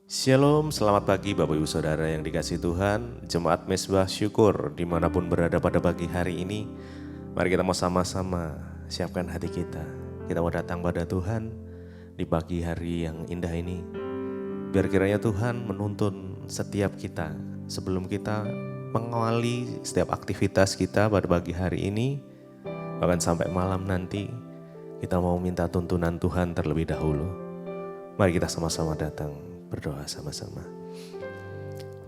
Shalom, selamat pagi Bapak Ibu Saudara yang dikasihi Tuhan, Jemaat Mezbah Syukur dimanapun berada pada pagi hari ini. Mari kita mau sama-sama siapkan hati kita. Kita mau datang pada Tuhan di pagi hari yang indah ini. Biar kiranya Tuhan menuntun setiap kita sebelum kita mengawali setiap aktivitas kita pada pagi hari ini. Bahkan sampai malam nanti kita mau minta tuntunan Tuhan terlebih dahulu. Mari kita sama-sama datang. Berdoa sama-sama.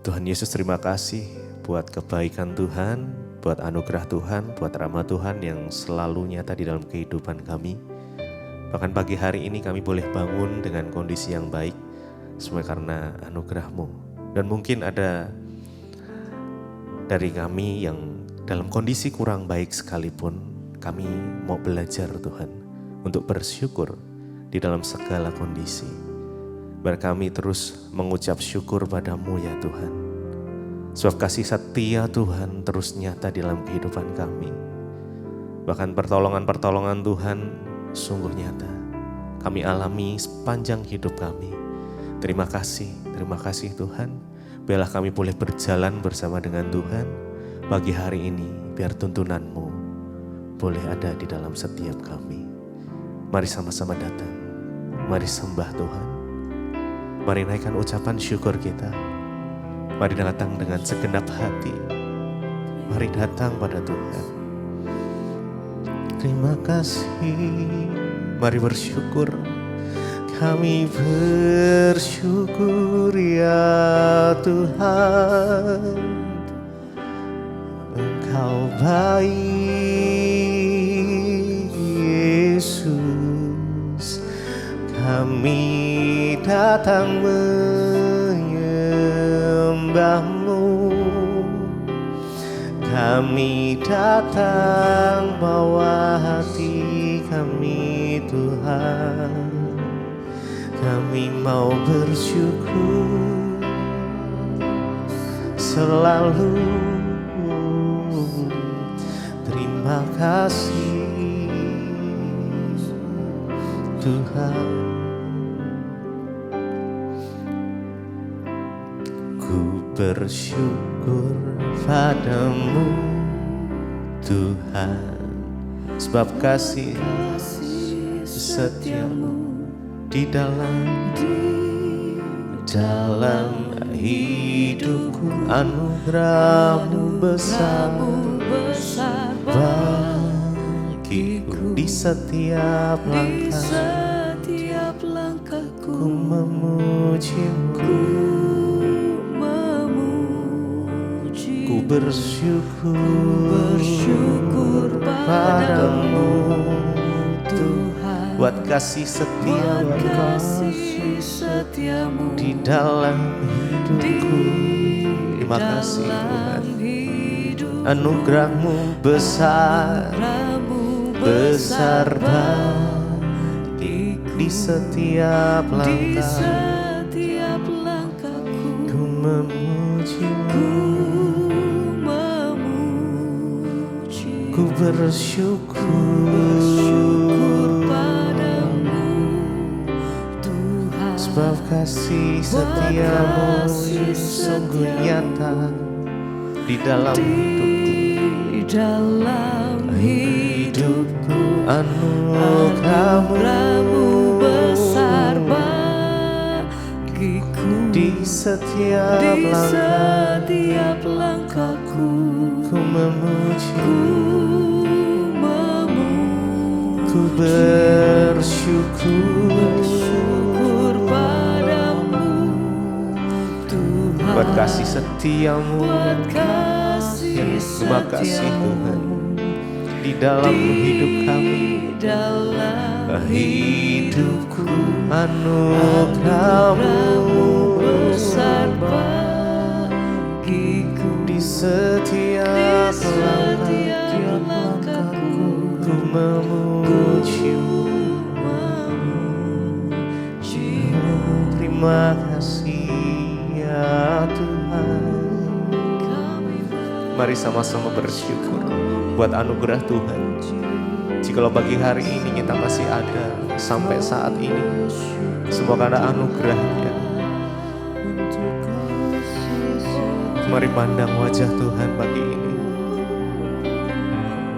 Tuhan Yesus, terima kasih buat kebaikan Tuhan, buat anugerah Tuhan, buat rahmat Tuhan yang selalu nyata di dalam kehidupan kami. Bahkan pagi hari ini kami boleh bangun dengan kondisi yang baik, semua karena anugerah-Mu. Dan mungkin ada dari kami yang dalam kondisi kurang baik sekalipun, kami mau belajar Tuhan untuk bersyukur di dalam segala kondisi. Biar kami terus mengucap syukur pada-Mu ya Tuhan. Sebab kasih setia Tuhan terus nyata di dalam kehidupan kami. Bahkan pertolongan-pertolongan Tuhan sungguh nyata. Kami alami sepanjang hidup kami. Terima kasih Tuhan. Biarlah kami boleh berjalan bersama dengan Tuhan pagi hari ini. Biar tuntunan-Mu boleh ada di dalam setiap kami. Mari sama-sama datang. Mari sembah Tuhan. Mari naikkan ucapan syukur kita. Mari datang dengan segenap hati. Mari datang pada Tuhan. Terima kasih. Mari bersyukur. Kami bersyukur ya Tuhan. Engkau baik Yesus. Kami datang menyembah-Mu, kami datang bawa hati kami Tuhan, kami mau bersyukur selalu. Terima kasih Tuhan. Bersyukur padamu Tuhan, sebab kasih setiamu di dalam hidupku. Anugerah-Mu besar bagiku. Di setiap langkahku memuji-Mu. Bersyukur padamu Tuhan, buat kasih setiamu di dalam hidupku. Terima kasih Tuhan. Anugerah-Mu besar bagiku. Di setiap langkahku memuji-Mu. Ku bersyukur padamu Tuhan, sebab kasih setiamu sungguh nyata di dalam hidupku. Anugerah-Mu besar bagiku. Di setiap langkahku ku memuji-Mu. Ku bersyukur padamu Tuhan, buat kasih setiamu yang terima kasih Tuhan di dalam hidup kami, hidupku. Anugerah-Mu besar bagiku. Di setiap langkahku ku memuji-Mu. Terima kasih ya Tuhan. Mari sama-sama bersyukur buat anugerah Tuhan. Jikalau pagi hari ini kita masih ada sampai saat ini, semua karena anugerah-Nya. Mari pandang wajah Tuhan pagi ini.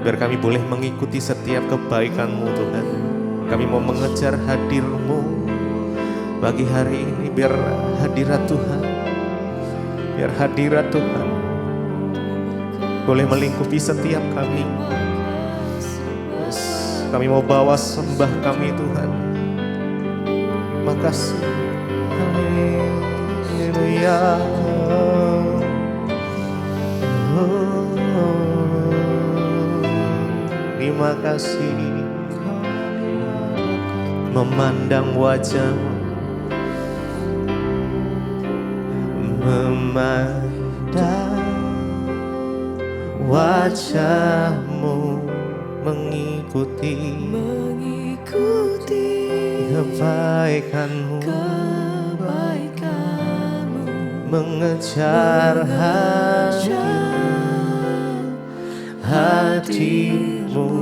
Biar kami boleh mengikuti setiap kebaikan-Mu Tuhan. Kami mau mengejar hadir-Mu pagi hari ini. Biar hadirat Tuhan, biar hadirat Tuhan boleh melingkupi setiap kami. Yes. Kami mau bawa sembah kami Tuhan. Makasih. Haleluya. Terima kasih. Memandang wajah-Mu, memandang wajah-Mu, mengikuti kebaikan-Mu, mengejar hadir-Mu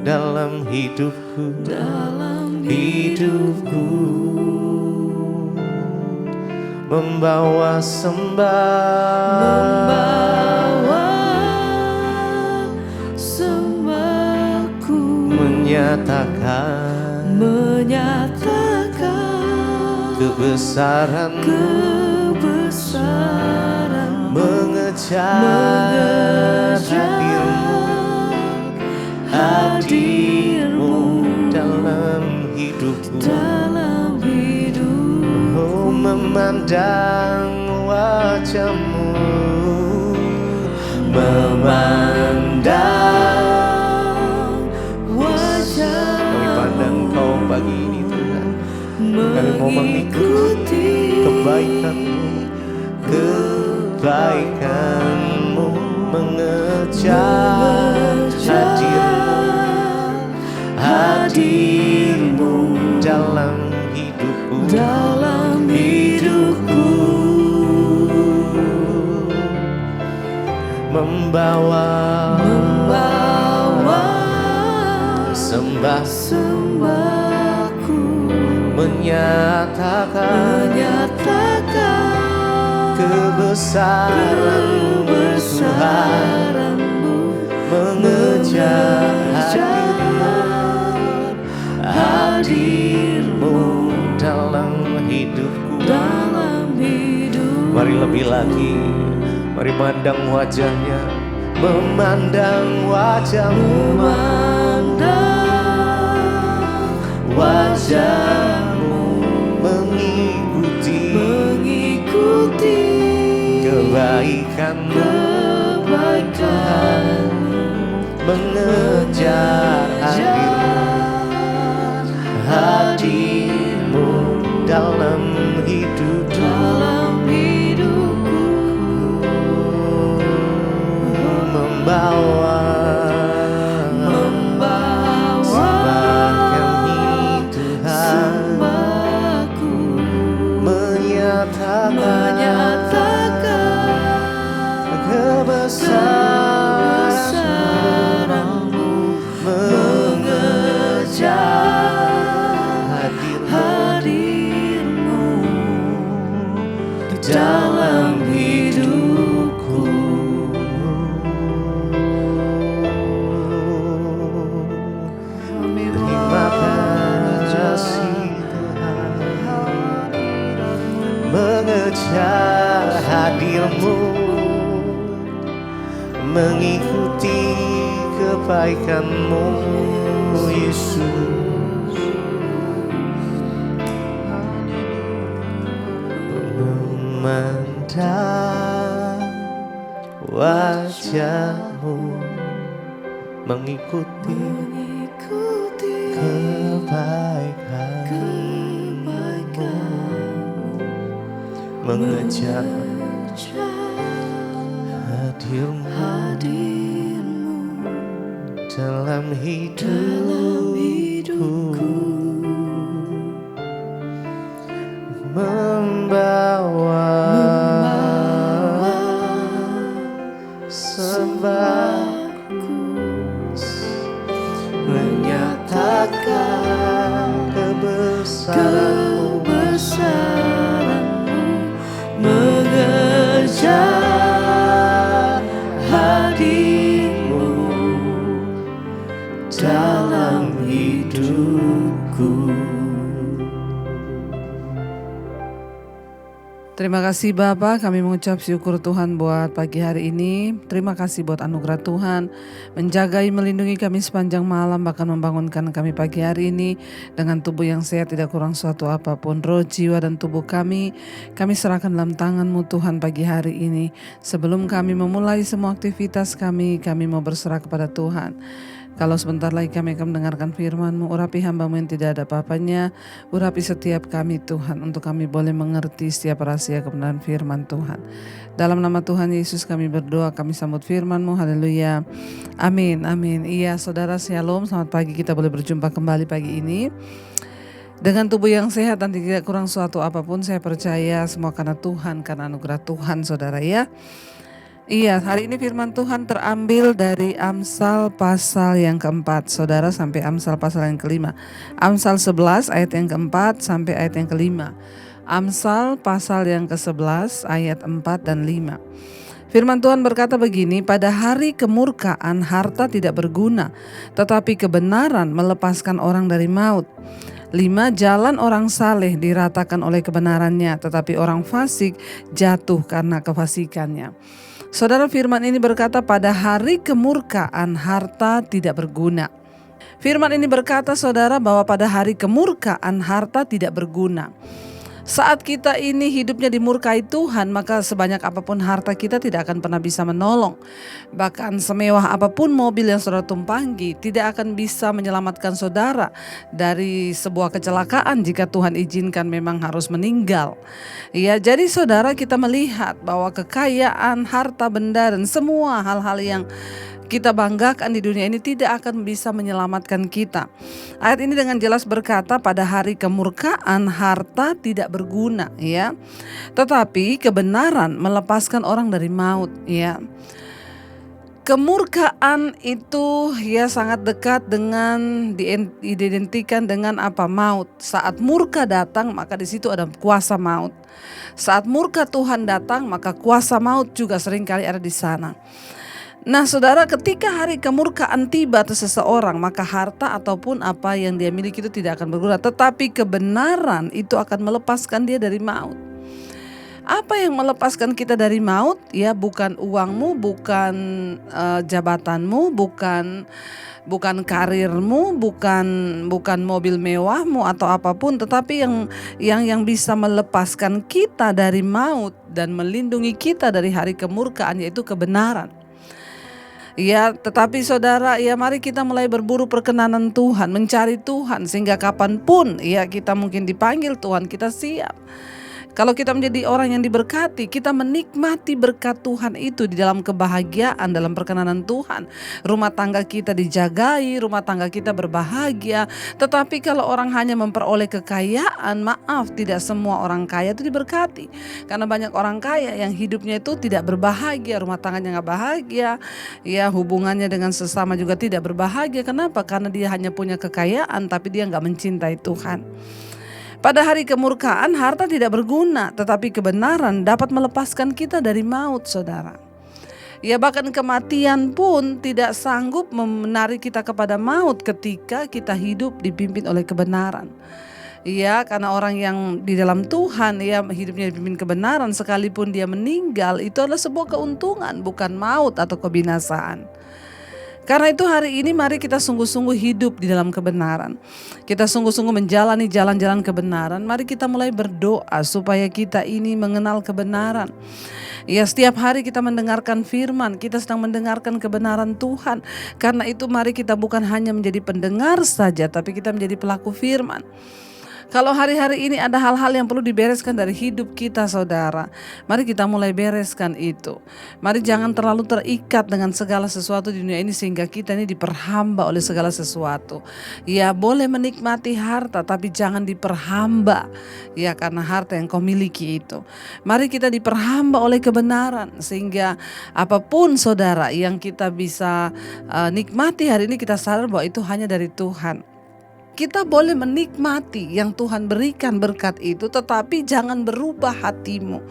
dalam hidupku, membawa sembahku, menyatakan kebesaran-Mu, mengejar hadir-Mu dalam hidupku, oh, memandang wajah-Mu, memandang wajah. Kami pandang Kau pagi ini Tuhan. Kami mau mengikuti kebaikan-Mu, mengejar hadir-Mu dalam hidupku, membawa sembahku, menyatakan kebesaran-Mu Tuhan, mengejar hadir-Mu dalam hidupku. Mari lebih lagi, mari memandang wajah-Nya, memandang wajah-Mu, mengikuti kebaikan-Mu, mengejar hadir-Mu dalam hidupku, membawa sembah kami Tuhan, menyatakan kebesaran-Mu, mengejar hadir-Mu dalam hidupku. Terima kasih Tuhan, mengejar hadir-Mu, mengikuti kebaikan-Mu Yesus, memandang wajah-Mu, mengikuti kebaikan-Mu, mengejar hadir-Mu dalam hidupku, membawa sembahku, menyatakan kebesaran-Mu, mengejar Terima kasih Bapa, kami mengucap syukur Tuhan buat pagi hari ini. Terima kasih buat anugerah Tuhan, menjagai, melindungi kami sepanjang malam, bahkan membangunkan kami pagi hari ini dengan tubuh yang sehat, tidak kurang suatu apapun. Roh, jiwa, dan tubuh kami serahkan dalam tangan-Mu Tuhan pagi hari ini. Sebelum kami memulai semua aktivitas kami mau berserah kepada Tuhan. Kalau sebentar lagi kami akan mendengarkan firman-Mu, urapi hamba-Mu yang tidak ada apa-apanya, urapi setiap kami Tuhan, untuk kami boleh mengerti setiap rahasia kebenaran firman Tuhan. Dalam nama Tuhan Yesus kami berdoa, kami sambut firman-Mu, haleluya, amin, amin. Iya saudara, shalom, selamat pagi, kita boleh berjumpa kembali pagi ini. Dengan tubuh yang sehat dan tidak kurang suatu apapun, saya percaya semua karena Tuhan, karena anugerah Tuhan saudara ya. Iya, hari ini firman Tuhan terambil dari Amsal pasal yang keempat, saudara, sampai Amsal pasal yang kelima. Amsal 11 ayat yang keempat sampai ayat yang kelima. Amsal pasal yang ke-11 ayat 4 dan 5. Firman Tuhan berkata begini, pada hari kemurkaan harta tidak berguna, tetapi kebenaran melepaskan orang dari maut. 5. Jalan orang saleh diratakan oleh kebenarannya, tetapi orang fasik jatuh karena kefasikannya. Saudara, firman ini berkata pada hari kemurkaan harta tidak berguna. Firman ini berkata saudara bahwa pada hari kemurkaan harta tidak berguna. Saat kita ini hidupnya dimurkai Tuhan, maka sebanyak apapun harta kita tidak akan pernah bisa menolong. Bahkan semewah apapun mobil yang saudara tumpangi tidak akan bisa menyelamatkan saudara dari sebuah kecelakaan jika Tuhan izinkan memang harus meninggal. Ya, jadi saudara, kita melihat bahwa kekayaan, harta benda, dan semua hal-hal yang kita banggakan di dunia ini tidak akan bisa menyelamatkan kita. Ayat ini dengan jelas berkata pada hari kemurkaan harta tidak berguna, ya. Tetapi kebenaran melepaskan orang dari maut, ya. Kemurkaan itu ya sangat dekat dengan diidentikan dengan apa? Maut. Saat murka datang, maka di situ ada kuasa maut. Saat murka Tuhan datang, maka kuasa maut juga seringkali ada di sana. Nah saudara, ketika hari kemurkaan tiba atas seseorang, maka harta ataupun apa yang dia miliki itu tidak akan berguna. Tetapi kebenaran itu akan melepaskan dia dari maut. Apa yang melepaskan kita dari maut? Ya, bukan uangmu, bukan jabatanmu, bukan karirmu, bukan mobil mewahmu atau apapun, tetapi yang bisa melepaskan kita dari maut dan melindungi kita dari hari kemurkaan, yaitu kebenaran. Ya, tetapi saudara, ya mari kita mulai berburu perkenanan Tuhan, mencari Tuhan, sehingga kapanpun ya kita mungkin dipanggil Tuhan, kita siap. Kalau kita menjadi orang yang diberkati, kita menikmati berkat Tuhan itu di dalam kebahagiaan, dalam perkenanan Tuhan. Rumah tangga kita dijagai, rumah tangga kita berbahagia. Tetapi kalau orang hanya memperoleh kekayaan, maaf, tidak semua orang kaya itu diberkati. Karena banyak orang kaya yang hidupnya itu tidak berbahagia, rumah tangganya gak bahagia, ya hubungannya dengan sesama juga tidak berbahagia. Kenapa? Karena dia hanya punya kekayaan, tapi dia gak mencintai Tuhan. Pada hari kemurkaan harta tidak berguna, tetapi kebenaran dapat melepaskan kita dari maut, saudara. Ya, bahkan kematian pun tidak sanggup menarik kita kepada maut ketika kita hidup dipimpin oleh kebenaran. Ya, karena orang yang di dalam Tuhan, ya hidupnya dipimpin kebenaran, sekalipun dia meninggal, itu adalah sebuah keuntungan, bukan maut atau kebinasaan. Karena itu hari ini mari kita sungguh-sungguh hidup di dalam kebenaran. Kita sungguh-sungguh menjalani jalan-jalan kebenaran. Mari kita mulai berdoa supaya kita ini mengenal kebenaran. Ya, setiap hari kita mendengarkan firman, kita sedang mendengarkan kebenaran Tuhan. Karena itu mari kita bukan hanya menjadi pendengar saja, tapi kita menjadi pelaku firman. Kalau hari-hari ini ada hal-hal yang perlu dibereskan dari hidup kita, saudara, mari kita mulai bereskan itu. Mari jangan terlalu terikat dengan segala sesuatu di dunia ini sehingga kita ini diperhamba oleh segala sesuatu. Ya, boleh menikmati harta tapi jangan diperhamba, ya, karena harta yang kau miliki itu. Mari kita diperhamba oleh kebenaran sehingga apapun saudara yang kita bisa nikmati hari ini, kita sadar bahwa itu hanya dari Tuhan. kita boleh menikmati yang Tuhan berikan berkat itu, tetapi jangan berubah hatimu.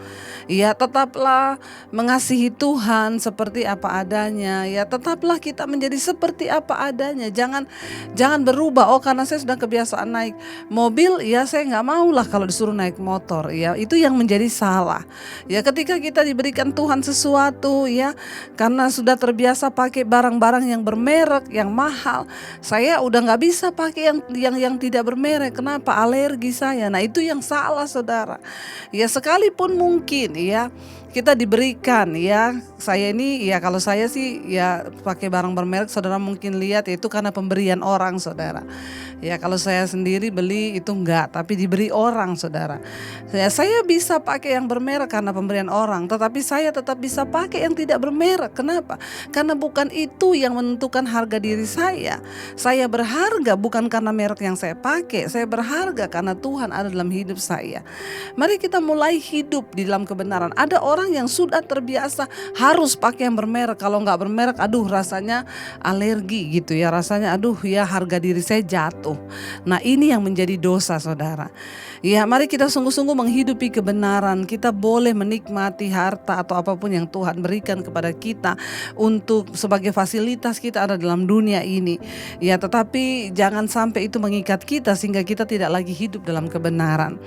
Ya, tetaplah mengasihi Tuhan seperti apa adanya. Ya, tetaplah kita menjadi seperti apa adanya. Jangan berubah. Oh, karena saya sudah kebiasaan naik mobil, ya saya nggak mau lah kalau disuruh naik motor. Ya, itu yang menjadi salah. Ya, ketika kita diberikan Tuhan sesuatu, ya, karena sudah terbiasa pakai barang-barang yang bermerek, yang mahal, saya udah nggak bisa pakai yang tidak bermerek. Kenapa? Alergi saya. Nah, itu yang salah, saudara. Ya, sekalipun mungkin ya kita diberikan, ya saya ini, ya kalau saya sih ya pakai barang bermerek, saudara mungkin lihat ya, itu karena pemberian orang, saudara. Ya kalau saya sendiri beli itu enggak, tapi diberi orang, saudara. Saya bisa pakai yang bermerek karena pemberian orang, tetapi saya tetap bisa pakai yang tidak bermerek. Kenapa? Karena bukan itu yang menentukan harga diri saya. Saya berharga bukan karena merek yang saya pakai, saya berharga karena Tuhan ada dalam hidup saya. Mari kita mulai hidup di dalam kebenaran. Ada orang yang sudah terbiasa harus pakai yang bermerek, kalau nggak bermerek aduh rasanya alergi gitu ya, rasanya aduh ya harga diri saya jatuh. Nah, ini yang menjadi dosa, saudara. Ya, mari kita sungguh-sungguh menghidupi kebenaran. Kita boleh menikmati harta atau apapun yang Tuhan berikan kepada kita untuk sebagai fasilitas kita ada dalam dunia ini. Ya, tetapi jangan sampai itu mengikat kita sehingga kita tidak lagi hidup dalam kebenaran.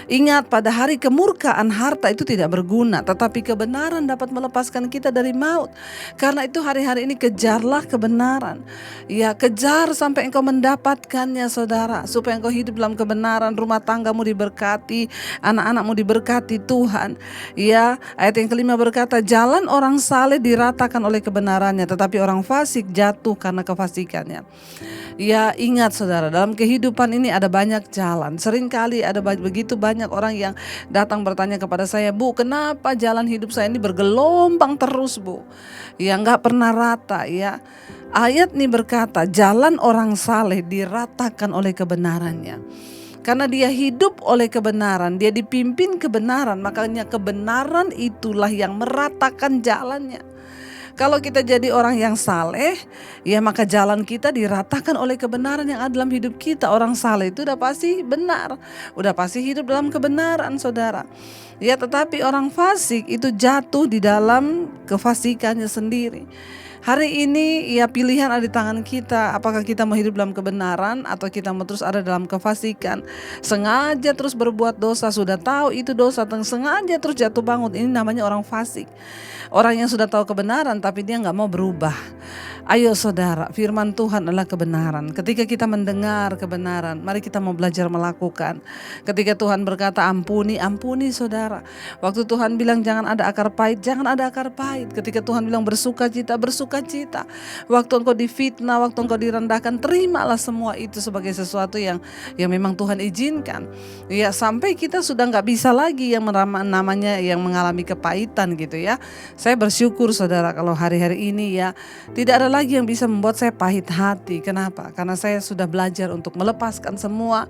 Ingat, pada hari kemurkaan harta itu tidak berguna, tetapi kebenaran dapat melepaskan kita dari maut. Karena itu hari-hari ini kejarlah kebenaran. Ya, kejar sampai engkau mendapatkannya, saudara, supaya engkau hidup dalam kebenaran, rumah tanggamu diberkati, anak-anakmu diberkati Tuhan. Ya, ayat yang kelima berkata, jalan orang saleh diratakan oleh kebenarannya, tetapi orang fasik jatuh karena kefasikannya. Ya, ingat saudara, dalam kehidupan ini ada banyak jalan. Seringkali ada begitu banyak orang yang datang bertanya kepada saya, Bu, kenapa jalan hidup saya ini bergelombang terus, Bu? Ya, nggak pernah rata, ya. Ayat ini berkata, jalan orang saleh diratakan oleh kebenarannya. Karena dia hidup oleh kebenaran, dia dipimpin kebenaran, makanya kebenaran itulah yang meratakan jalannya. Kalau kita jadi orang yang saleh, ya maka jalan kita diratakan oleh kebenaran yang ada dalam hidup kita. Orang saleh itu udah pasti benar, udah pasti hidup dalam kebenaran, saudara. Ya, tetapi orang fasik itu jatuh di dalam kefasikannya sendiri. Hari ini ya pilihan ada di tangan kita. Apakah kita mau hidup dalam kebenaran atau kita mau terus ada dalam kefasikan. Sengaja terus berbuat dosa, sudah tahu itu dosa, sengaja terus jatuh bangun. Ini namanya orang fasik. Orang yang sudah tahu kebenaran tapi dia gak mau berubah. Ayo saudara, firman Tuhan adalah kebenaran. Ketika kita mendengar kebenaran, mari kita mau belajar melakukan. Ketika Tuhan berkata ampuni, ampuni saudara. Waktu Tuhan bilang jangan ada akar pahit, jangan ada akar pahit. Ketika Tuhan bilang bersukacita, bersukacita. Waktu engkau difitnah, waktu engkau direndahkan, terimalah semua itu sebagai sesuatu yang memang Tuhan izinkan. Ya, sampai kita sudah gak bisa lagi yang namanya yang mengalami kepahitan gitu ya. Saya bersyukur saudara kalau hari-hari ini ya tidak ada lagi yang bisa membuat saya pahit hati. Kenapa? Karena saya sudah belajar untuk melepaskan semua.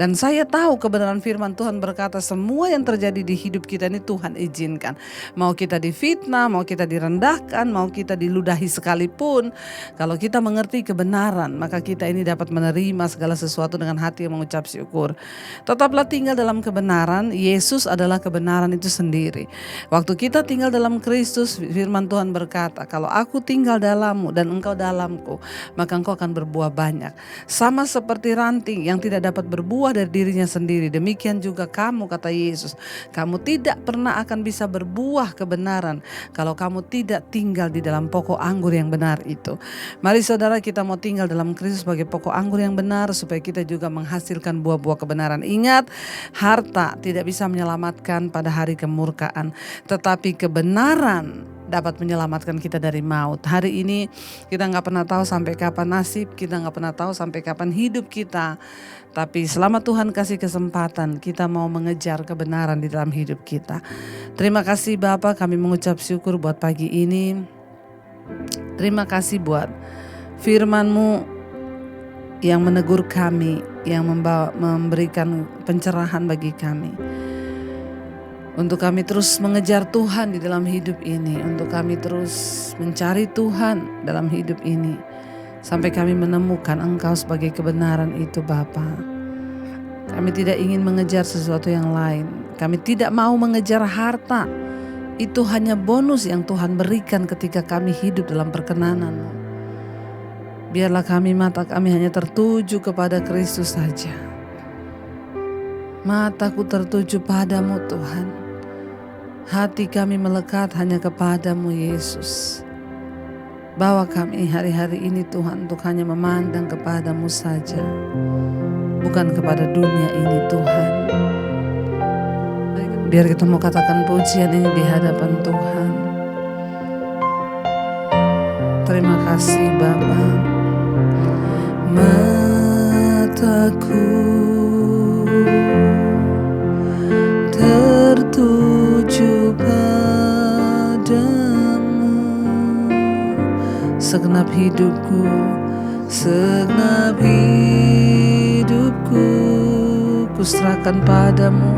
Dan saya tahu kebenaran firman Tuhan berkata semua yang terjadi di hidup kita ini Tuhan izinkan. Mau kita difitnah, mau kita direndahkan, mau kita diludahi sekalipun. Kalau kita mengerti kebenaran, maka kita ini dapat menerima segala sesuatu dengan hati yang mengucap syukur. Tetaplah tinggal dalam kebenaran. Yesus adalah kebenaran itu sendiri. Waktu kita tinggal dalam Kristus, firman Tuhan berkata, kalau aku tinggal dalammu dan engkau dalamku, maka engkau akan berbuah banyak. Sama seperti ranting yang tidak dapat berbuah dari dirinya sendiri, demikian juga kamu, kata Yesus. Kamu tidak pernah akan bisa berbuah kebenaran kalau kamu tidak tinggal di dalam pokok anggur yang benar itu. Mari saudara, kita mau tinggal dalam Kristus sebagai pokok anggur yang benar, supaya kita juga menghasilkan buah-buah kebenaran. Ingat, harta tidak bisa menyelamatkan pada hari kemurkaan, tetapi kebenaran dapat menyelamatkan kita dari maut. Hari ini kita gak pernah tahu sampai kapan nasib, kita gak pernah tahu sampai kapan hidup kita. Tapi selama Tuhan kasih kesempatan, kita mau mengejar kebenaran di dalam hidup kita. Terima kasih Bapa, kami mengucap syukur buat pagi ini. Terima kasih buat firman-Mu yang menegur kami, yang memberikan pencerahan bagi kami. Untuk kami terus mengejar Tuhan di dalam hidup ini. Untuk kami terus mencari Tuhan dalam hidup ini. sampai kami menemukan Engkau sebagai kebenaran itu Bapa. Kami tidak ingin mengejar sesuatu yang lain. Kami tidak mau mengejar harta. Itu hanya bonus yang Tuhan berikan ketika kami hidup dalam perkenanan-Mu. Biarlah mata kami hanya tertuju kepada Kristus saja. Mataku tertuju padamu Tuhan. Hati kami melekat hanya kepadamu Yesus. Bawa kami hari-hari ini Tuhan untuk hanya memandang kepadamu saja, bukan kepada dunia ini Tuhan. Biar kita mau katakan pujian ini di hadapan Tuhan. Terima kasih Bapa. Mataku tertuju padamu, segenap hidupku ku serahkan padamu,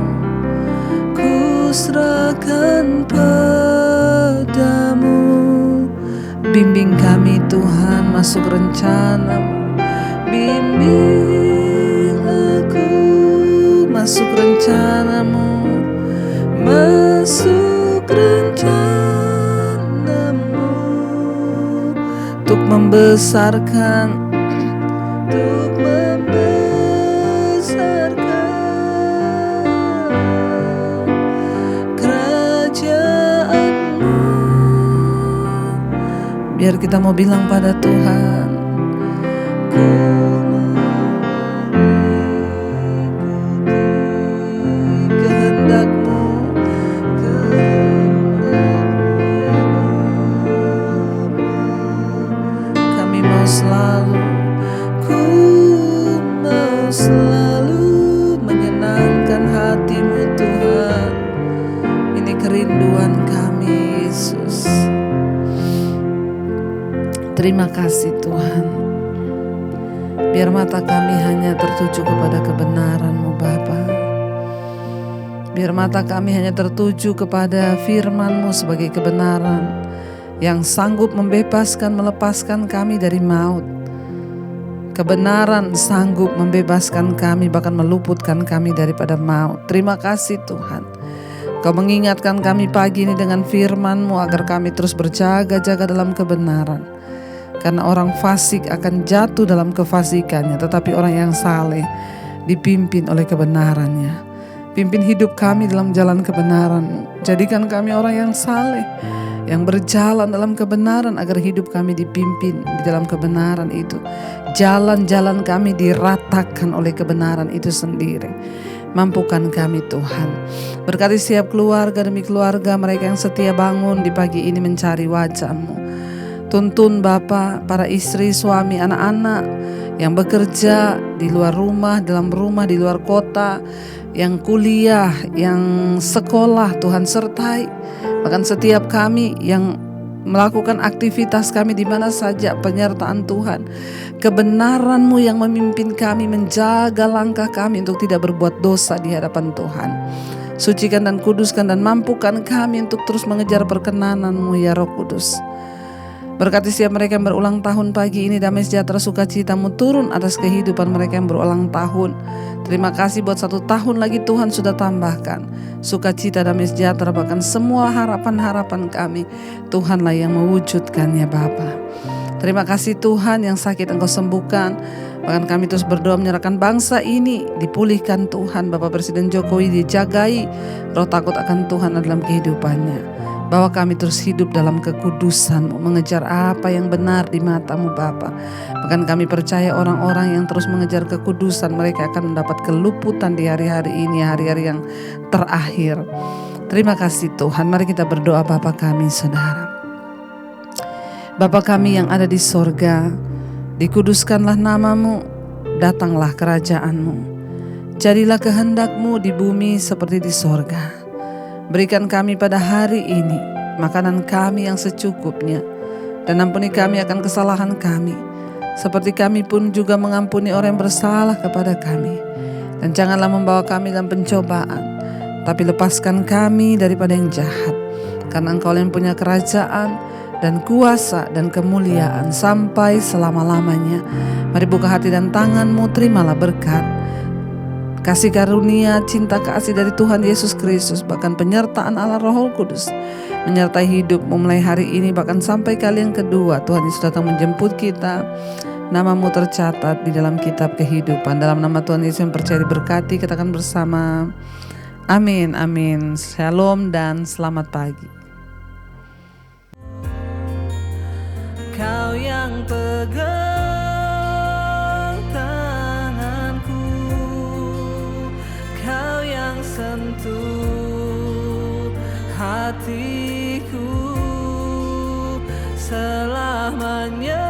ku serahkan padamu. Bimbing kami Tuhan masuk rencana-Mu, bimbing aku masuk rencana-Mu, masuk rencana-Mu, untuk membesarkan kerajaan-Mu. Biar kita mau bilang pada Tuhan, ku mengikuti kehendak-Mu, kami mau selalu menyenangkan hati-Mu Tuhan. Ini kerinduan kami Yesus. Terima kasih Tuhan. Biar mata kami hanya tertuju kepada kebenaran-Mu Bapa. Biar mata kami hanya tertuju kepada firman-Mu sebagai kebenaran yang sanggup membebaskan, melepaskan kami dari maut. Kebenaran sanggup membebaskan kami, bahkan meluputkan kami daripada maut. Terima kasih Tuhan. Kau mengingatkan kami pagi ini dengan firman-Mu agar kami terus berjaga-jaga dalam kebenaran. Karena orang fasik akan jatuh dalam kefasikannya, tetapi orang yang saleh dipimpin oleh kebenarannya. Pimpin hidup kami dalam jalan kebenaran-Mu. Jadikan kami orang yang saleh, yang berjalan dalam kebenaran, agar hidup kami dipimpin di dalam kebenaran itu. Jalan-jalan kami diratakan oleh kebenaran itu sendiri. Mampukan kami Tuhan. Berkati setiap keluarga demi keluarga mereka yang setia bangun di pagi ini mencari wajah-Mu. Tuntun Bapa, para istri, suami, anak-anak yang bekerja di luar rumah, dalam rumah, di luar kota, yang kuliah, yang sekolah, Tuhan sertai. Bahkan setiap kami yang melakukan aktivitas kami di mana saja, penyertaan Tuhan. Kebenaran-Mu yang memimpin kami, menjaga langkah kami untuk tidak berbuat dosa di hadapan Tuhan. Sucikan dan kuduskan dan mampukan kami untuk terus mengejar perkenanan-Mu ya Roh Kudus. Berkati setiap mereka yang berulang tahun pagi ini, damai sejahtera sukacita-Mu turun atas kehidupan mereka yang berulang tahun. Terima kasih buat 1 tahun lagi Tuhan sudah tambahkan sukacita, damai sejahtera, bahkan semua harapan-harapan kami Tuhanlah yang mewujudkannya Bapa. Terima kasih Tuhan, yang sakit Engkau sembuhkan. Bahkan kami terus berdoa menyerahkan bangsa ini dipulihkan Tuhan. Bapak Presiden Jokowi dijagai roh takut akan Tuhan dalam kehidupannya. Bahwa kami terus hidup dalam kekudusan-Mu, mengejar apa yang benar di mata-Mu Bapa. Bahkan kami percaya orang-orang yang terus mengejar kekudusan, mereka akan mendapat keluputan di hari-hari ini, hari-hari yang terakhir. Terima kasih Tuhan. Mari kita berdoa. Bapa kami Saudara, Bapa kami yang ada di sorga, dikuduskanlah nama-Mu, datanglah kerajaan-Mu. Jadilah kehendak-Mu di bumi seperti di sorga. Berikan kami pada hari ini makanan kami yang secukupnya, dan ampuni kami akan kesalahan kami, seperti kami pun juga mengampuni orang yang bersalah kepada kami. Dan janganlah membawa kami dalam pencobaan, tapi lepaskan kami daripada yang jahat. Karena Engkau yang punya kerajaan dan kuasa dan kemuliaan sampai selama-lamanya. Mari buka hati dan tanganmu, terimalah berkat, kasih karunia, cinta kasih dari Tuhan Yesus Kristus, bahkan penyertaan Allah Roh Kudus menyertai hidupmu mulai hari ini, bahkan sampai kali yang kedua Tuhan Yesus datang menjemput kita. Namamu tercatat di dalam kitab kehidupan. Dalam nama Tuhan Yesus yang percaya diberkati, katakan bersama, amin, amin. Shalom dan selamat pagi. Kau yang pegang tanganku, kau yang sentuh hatiku, selamanya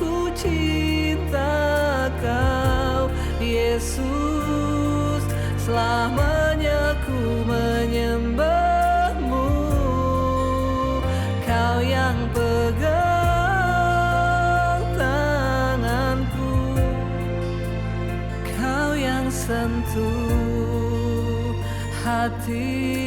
ku cinta kau Yesus, selamanya ku menyembahmu. Kau yang pegang sentuh hati.